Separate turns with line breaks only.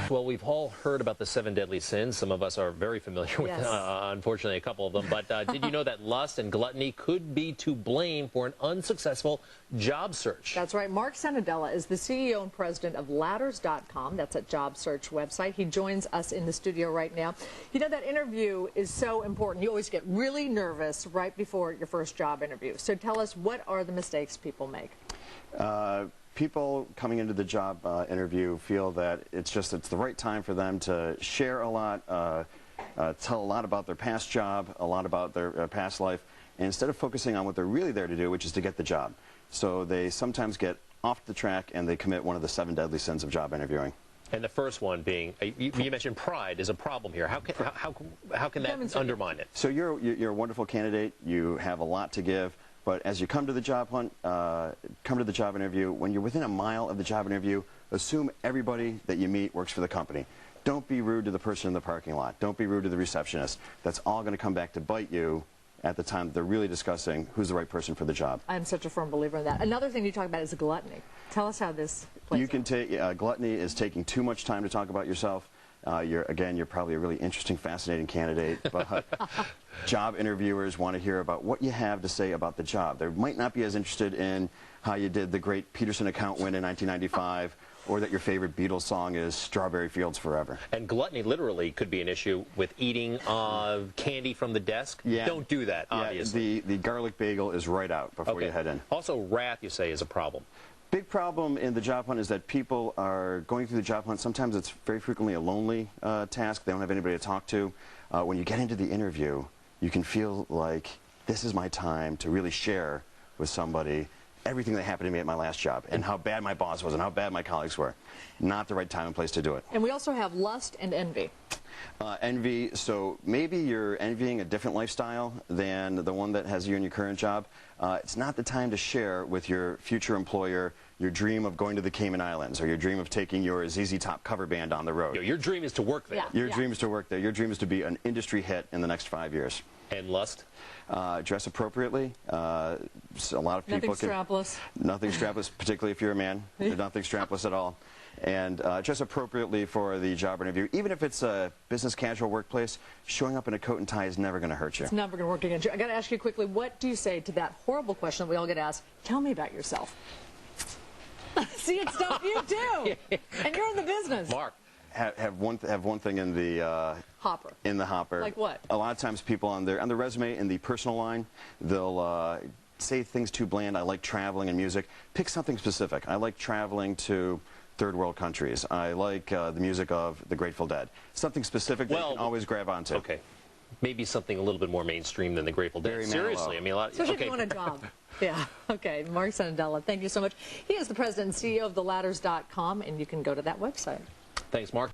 Well, we've all heard about the 7 deadly sins. Some of us are very familiar with,
Yes.
unfortunately, a couple of them. But did you know that lust and gluttony could be to blame for an unsuccessful job search?
That's right. Marc Cenedella is the CEO and president of Ladders.com. That's a job search website. He joins us in the studio right now. You know, that interview is so important. You always get really nervous right before your first job interview. So tell us, what are the mistakes people make?
People coming into the job interview feel that it's the right time for them to share a lot, tell a lot about their past job, a lot about their past life, and instead of focusing on what they're really there to do, which is to get the job. So they sometimes get off the track and they commit one of the 7 deadly sins of job interviewing.
And the first one being, you mentioned pride is a problem here. How can that undermine it?
So you're a wonderful candidate. You have a lot to give. But as you come to the job hunt, come to the job interview, when you're within a mile of the job interview, assume everybody that you meet works for the company. Don't be rude to the person in the parking lot. Don't be rude to the receptionist. That's all going to come back to bite you at the time they're really discussing who's the right person for the job.
I'm such a firm believer in that. Another thing you talk about is gluttony. Tell us how this plays
You can take gluttony is taking too much time to talk about yourself. You're probably a really interesting, fascinating candidate, but job interviewers want to hear about what you have to say about the job. They might not be as interested in how you did the great Peterson account win in 1995, or that your favorite Beatles song is Strawberry Fields Forever.
And gluttony literally could be an issue with eating candy from the desk.
Yeah.
Don't do that, obviously.
Yeah, the garlic bagel is right out before you head in.
Also, wrath, you say, is a problem.
Big problem in the job hunt is that people are going through the job hunt. Sometimes it's very frequently a lonely task. They don't have anybody to talk to. When you get into the interview, you can feel like this is my time to really share with somebody everything that happened to me at my last job and how bad my boss was and how bad my colleagues were. Not the right time and place to do it.
And we also have lust and envy.
Envy, so maybe you're envying a different lifestyle than the one that has you in your current job. It's not the time to share with your future employer your dream of going to the Cayman Islands or your dream of taking your ZZ Top cover band on the road.
Your dream is to work there.
Yeah.
Your dream is to work there. Your dream is to be an industry hit in the next 5 years.
And lust?
Dress appropriately. A lot of people
Nothing strapless.
Nothing strapless, particularly if you're a man. Nothing strapless at all. And dress appropriately for the job interview. Even if it's a business casual workplace, showing up in a coat and tie is never going to hurt you.
It's never going to work against you. I got to ask you quickly, what do you say to that horrible question that we all get asked? Tell me about yourself. See, it's stuff you do, and you're in the business.
Mark.
Have one thing in the
hopper.
In the hopper.
Like what?
A lot of times people on their resume in the personal line, they'll say things too bland. I like traveling and music. Pick something specific. I like traveling to third world countries. I like the music of the Grateful Dead. Something specific that you can always grab onto.
Okay. Maybe something a little bit more mainstream than the Grateful Dead. Seriously, I mean, a lot.
Especially if you want a job. Yeah. Okay. Marc Cenedella, thank you so much. He is the president and CEO of Ladders.com, and you can go to that website.
Thanks, Mark.